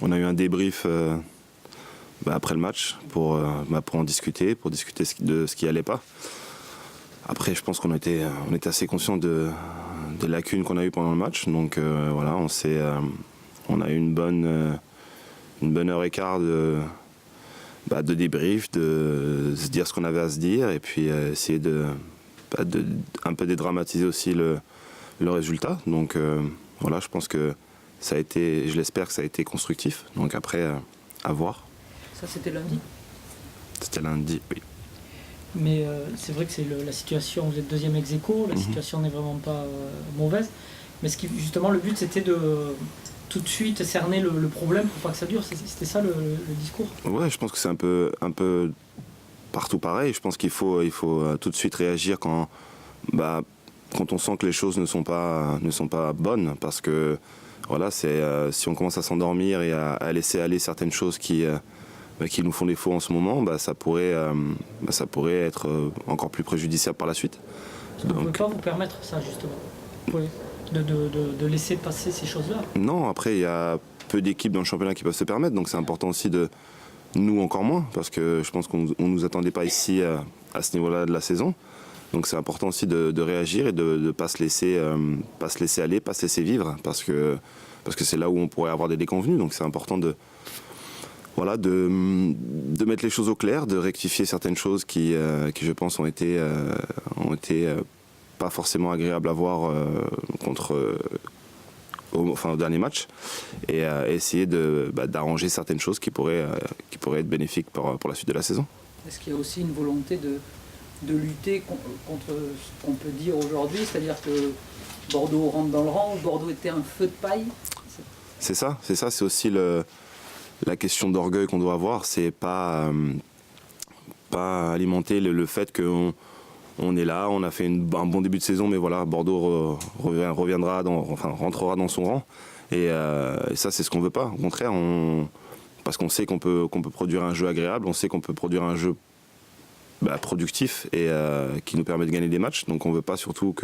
on a eu un débrief après le match pour en discuter, de ce qui allait pas. Après, je pense qu'on était assez conscient des lacunes qu'on a eues pendant le match. Donc voilà, on a eu une bonne heure et quart de débrief, de se dire ce qu'on avait à se dire et puis essayer de un peu dédramatiser aussi le résultat. Donc voilà, je pense que je l'espère que ça a été constructif. Donc après, à voir. Ça, c'était lundi? C'était lundi, oui. Mais c'est vrai que c'est la situation, vous êtes deuxième ex-aequo, la situation n'est vraiment pas mauvaise. Mais justement, le but, c'était de tout de suite cerner le problème pour pas que ça dure. C'était ça le discours? Ouais, je pense que c'est un peu partout pareil. Je pense qu'il faut tout de suite réagir quand on sent que les choses ne sont pas bonnes. Parce que voilà, si on commence à s'endormir et à laisser aller certaines choses qui nous font défaut en ce moment, ça pourrait être encore plus préjudiciable par la suite. Vous ne pouvez pas vous permettre ça, justement, de laisser passer ces choses-là? Non, après, il y a peu d'équipes dans le championnat qui peuvent se permettre, donc c'est important aussi nous encore moins, parce que je pense qu'on ne nous attendait pas ici à ce niveau-là de la saison. Donc c'est important aussi de réagir et de ne pas se laisser aller, pas se laisser vivre, parce que c'est là où on pourrait avoir des déconvenues. Donc c'est important de mettre les choses au clair, de rectifier certaines choses qui je pense, ont été pas forcément agréables à voir au dernier match, et essayer d'arranger certaines choses qui pourraient être bénéfiques pour la suite de la saison. Est-ce qu'il y a aussi une volonté de lutter contre ce qu'on peut dire aujourd'hui, c'est-à-dire que Bordeaux rentre dans le rang, Bordeaux était un feu de paille? C'est ça, c'est aussi la question d'orgueil qu'on doit avoir, c'est pas alimenter le fait qu'on est là, on a fait un bon début de saison, mais voilà, Bordeaux rentrera dans son rang, et ça c'est ce qu'on veut pas. Au contraire, parce qu'on sait qu'on peut produire un jeu agréable, on sait qu'on peut produire un jeu productif et qui nous permet de gagner des matchs. Donc on veut pas surtout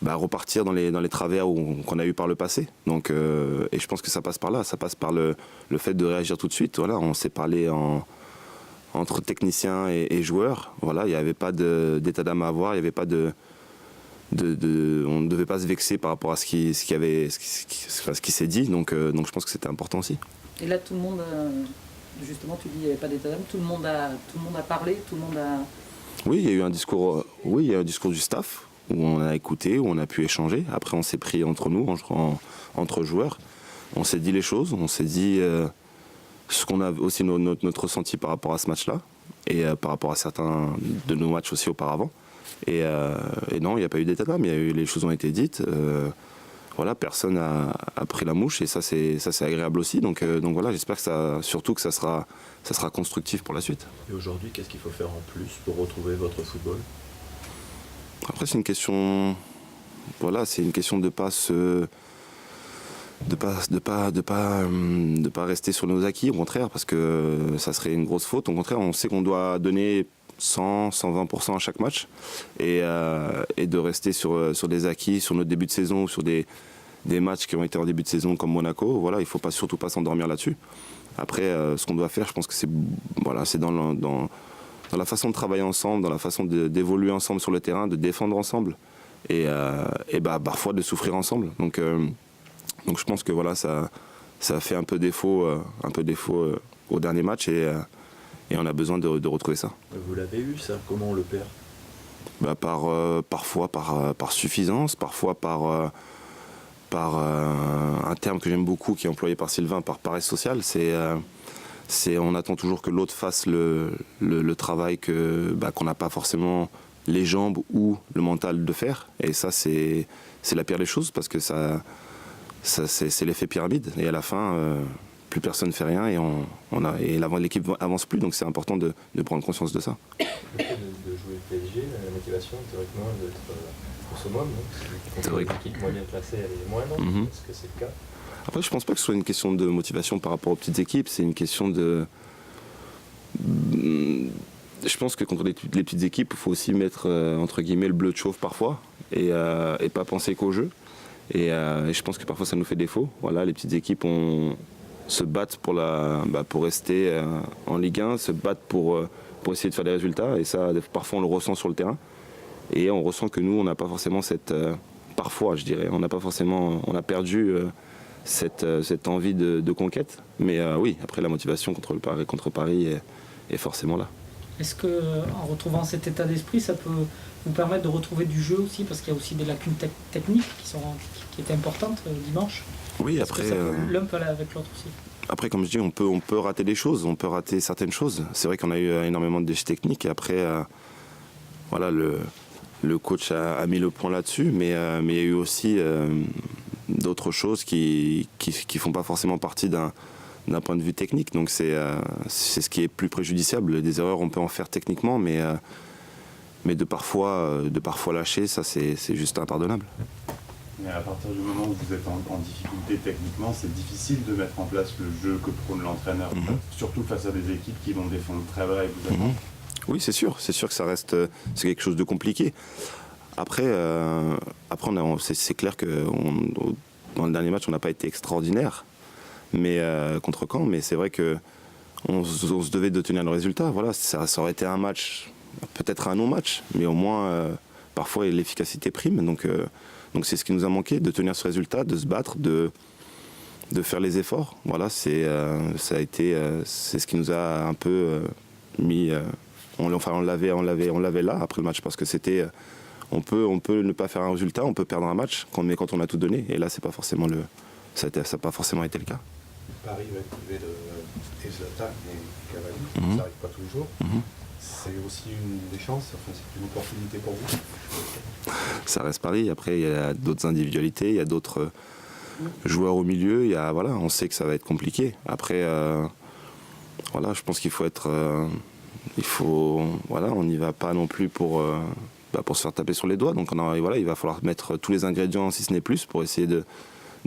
repartir dans les travers qu'on a eu par le passé. Donc, et je pense que ça passe par là, ça passe par le fait de réagir tout de suite. Voilà, on s'est parlé entre techniciens et joueurs. Voilà, il n'y avait pas d'état d'âme à avoir, il y avait pas on ne devait pas se vexer par rapport à ce qui s'est dit. Donc je pense que c'était important aussi. Et là, tout le monde, justement, tu dis qu'il n'y avait pas d'état d'âme. Tout le monde a parlé, tout le monde a. Oui, il y a eu un discours. Oui, il y a eu un discours du staff, où on a écouté, où on a pu échanger. Après, on s'est pris entre nous, entre joueurs. On s'est dit les choses, on s'est dit ce qu'on a aussi notre ressenti par rapport à ce match-là, et par rapport à certains de nos matchs aussi auparavant. Et non, il n'y a pas eu d'état d'âme, les choses ont été dites. Voilà, personne a pris la mouche, et ça c'est agréable aussi. Donc voilà, j'espère surtout que ça sera constructif pour la suite. Et aujourd'hui, qu'est-ce qu'il faut faire en plus pour retrouver votre football ? Après, c'est une question de pas rester sur nos acquis, au contraire, parce que ça serait une grosse faute. Au contraire, on sait qu'on doit donner 100-120% à chaque match, et de rester sur des acquis, sur notre début de saison, ou sur des matchs qui ont été en début de saison comme Monaco. Voilà, il ne faut surtout pas s'endormir là-dessus. Après, ce qu'on doit faire, je pense que c'est dans la façon de travailler ensemble, dans la façon d'évoluer ensemble sur le terrain, de défendre ensemble, et parfois de souffrir ensemble. Donc je pense que voilà, ça a fait un peu défaut au dernier match, et on a besoin de retrouver ça. Vous l'avez eu, ça? Comment on le perd? Parfois par suffisance, parfois par un terme que j'aime beaucoup, qui est employé par Sylvain, par paresse sociale. On attend toujours que l'autre fasse le travail qu'on n'a pas forcément les jambes ou le mental de faire. Et ça, c'est la pire des choses, parce que c'est l'effet pyramide. Et à la fin, plus personne ne fait rien, et l'équipe avance plus. Donc c'est important de prendre conscience de ça. Le fait de jouer le PSG, la motivation, théoriquement, d'être au summum, théoriquement, l'équipe moyenne classée, elle est moindre. Est-ce que c'est le cas? Après, je pense pas que ce soit une question de motivation par rapport aux petites équipes. C'est une question de... Je pense que contre les petites équipes, il faut aussi mettre, entre guillemets, le bleu de chauve parfois, et pas penser qu'au jeu. Et je pense que parfois ça nous fait défaut. Voilà, les petites équipes ont se battre pour rester en Ligue 1, se battre pour essayer de faire des résultats. Et ça, parfois, on le ressent sur le terrain. Et on ressent que nous, on n'a pas forcément parfois, je dirais, on a perdu cette envie de conquête. Mais oui, après, la motivation contre Paris est forcément là. Est-ce qu'en retrouvant cet état d'esprit, ça peut vous permettre de retrouver du jeu aussi, parce qu'il y a aussi des lacunes techniques qui étaient importantes dimanche? Oui, après... L'un peut aller avec l'autre aussi. Après, comme je dis, on peut rater des choses, on peut rater certaines choses. C'est vrai qu'on a eu énormément de déchets techniques, et après, voilà, le coach a mis le point là-dessus, mais il y a eu aussi d'autres choses qui font pas forcément partie d'un point de vue technique. Donc c'est ce qui est plus préjudiciable. Des erreurs, on peut en faire techniquement, mais de parfois lâcher, ça c'est juste impardonnable. Mais à partir du moment où vous êtes en difficulté techniquement, c'est difficile de mettre en place le jeu que prône l'entraîneur, surtout face à des équipes qui vont défendre très bas et vous attendre. Oui, c'est sûr que ça reste c'est quelque chose de compliqué. Après c'est clair que dans le dernier match, on n'a pas été extraordinaire, mais contre Caen, mais c'est vrai que on se devait de tenir le résultat. Voilà, ça aurait été un match, peut-être un non-match, mais au moins parfois l'efficacité prime. Donc c'est ce qui nous a manqué, de tenir ce résultat, de se battre, de faire les efforts. Voilà, c'est ce qui nous a un peu mis. On l'avait là après le match, parce que c'était. On peut ne pas faire un résultat, on peut perdre un match, mais quand on a tout donné. Et là, c'est pas forcément ça n'a pas forcément été le cas. Paris va priver de Zlatan et Cavani, ça n'arrive pas toujours. C'est aussi une des chances, c'est une opportunité pour vous. Ça reste Paris. Après, il y a d'autres individualités, il y a d'autres joueurs au milieu. On sait que ça va être compliqué. Après, je pense qu'il faut être. On n'y va pas non plus pour se faire taper sur les doigts. Donc il va falloir mettre tous les ingrédients, si ce n'est plus, pour essayer de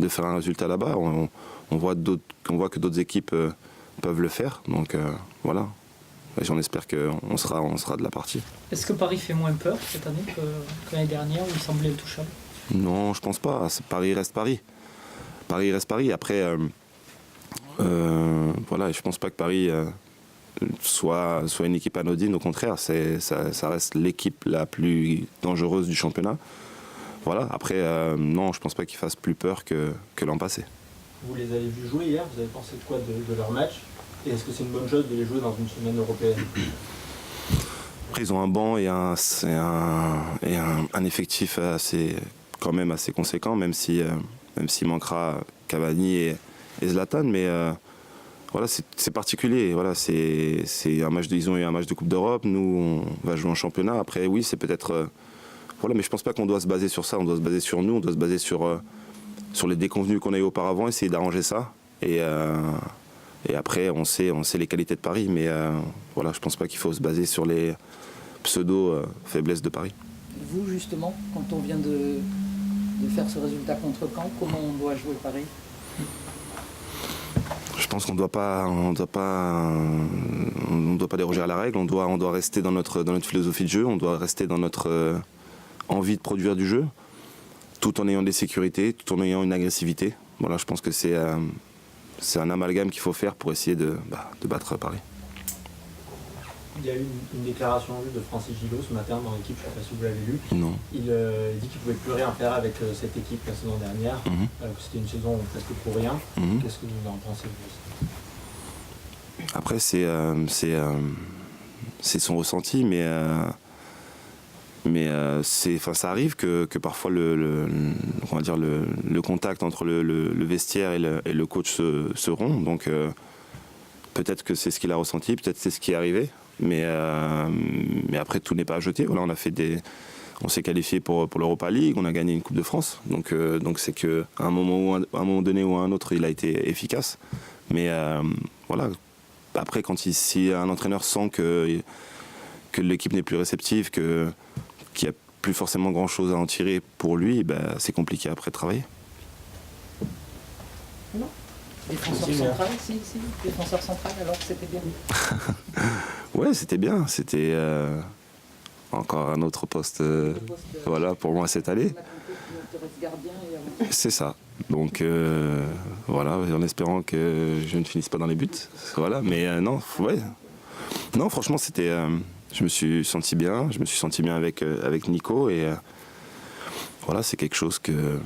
faire un résultat là-bas. On voit que d'autres équipes peuvent le faire. Donc voilà. Et j'en espère qu'on sera de la partie. Est-ce que Paris fait moins peur cette année que l'année dernière, où il semblait intouchable? Non, je pense pas. Paris reste Paris. Paris reste Paris. Après, je pense pas que Paris soit une équipe anodine. Au contraire, ça reste l'équipe la plus dangereuse du championnat. Voilà. Après, non, je pense pas qu'ils fassent plus peur que l'an passé. Vous les avez vus jouer hier, vous avez pensé de quoi de leur match? Et est-ce que c'est une bonne chose de les jouer dans une semaine européenne? Après, ils ont un banc et un effectif quand même assez conséquent, même s'il manquera Cavani et Zlatan. Mais c'est particulier. Voilà, c'est un match ils ont eu un match de Coupe d'Europe. Nous, on va jouer en championnat. Après, oui, c'est peut-être. Mais je pense pas qu'on doit se baser sur ça. On doit se baser sur nous. On doit se baser sur les déconvenus qu'on a eu auparavant, essayer d'arranger ça. Et après, on sait les qualités de Paris, mais je pense pas qu'il faut se baser sur les pseudo-faiblesses de Paris. Vous, justement, quand on vient de faire ce résultat contre Caen, comment on doit jouer Paris? Je pense qu'on ne doit pas déroger à la règle. On doit rester dans notre philosophie de jeu. On doit rester dans notre envie de produire du jeu, tout en ayant des sécurités, tout en ayant une agressivité. Voilà, je pense que c'est un amalgame qu'il faut faire pour essayer de battre Paris. Il y a eu une déclaration de Francis Gillot ce matin dans l'équipe, je ne sais pas si vous l'avez lu. Non. Il dit qu'il ne pouvait plus rien faire avec cette équipe la saison dernière. C'était une saison presque pour rien. Qu'est-ce que vous en pensez, vous? Après, c'est son ressenti, mais ça arrive que parfois le contact entre le vestiaire et le coach se rompt. Donc peut-être que c'est ce qu'il a ressenti, peut-être c'est ce qui est arrivé. Mais après, tout n'est pas à jeter. Voilà, on s'est qualifié pour l'Europa League, on a gagné une Coupe de France. Donc c'est qu'à un moment donné ou à un autre, il a été efficace. Mais après, si un entraîneur sent que l'équipe n'est plus réceptive, qu'il n'y a plus forcément grand-chose à en tirer pour lui, c'est compliqué après de travailler. Non. Défenseur central, si. Défenseur central, alors c'était bien. Ouais, c'était bien. C'était encore un autre poste pour moi cette année. C'est ça. Donc voilà, en espérant que je ne finisse pas dans les buts. Voilà, mais non, ouais. Non, franchement, c'était. Je me suis senti bien. Je me suis senti bien avec Nico et voilà, c'est quelque chose que.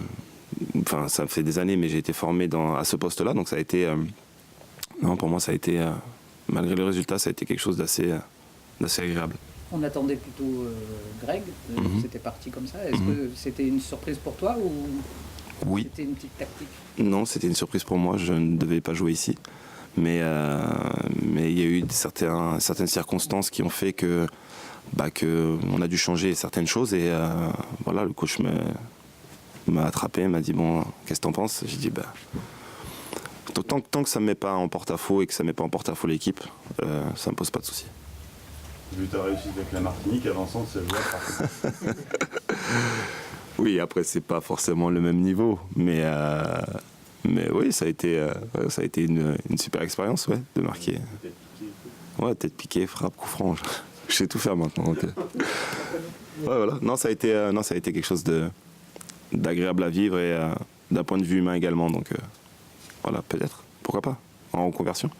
Enfin, ça fait des années, mais j'ai été formé à ce poste-là, donc ça a été. Non, pour moi, ça a été. Malgré le résultat, ça a été quelque chose d'assez agréable. On attendait plutôt Greg, c'était parti comme ça. Est-ce que c'était une surprise pour toi ou oui. C'était une petite tactique? Non, c'était une surprise pour moi, je ne devais pas jouer ici. Mais il y a eu certaines circonstances qui ont fait que on a dû changer certaines choses et voilà, le coach m'a attrapé, m'a dit bon, qu'est-ce que t'en penses? J'ai dit tant que ça ne met pas en porte-à-faux et que ça ne met pas en porte-à-faux l'équipe, ça ne me pose pas de soucis. Vu ta réussite avec la Martinique, avançant, c'est jouable. Oui, après c'est pas forcément le même niveau, mais oui, ça a été une super expérience, ouais, de marquer. Tête piquée. Ouais, tête piquée, frappe, coup franc. Je sais tout faire maintenant. Donc, ouais, voilà. Non, ça a été quelque chose d'agréable à vivre et d'un point de vue humain également. Donc voilà, peut-être, pourquoi pas, en reconversion.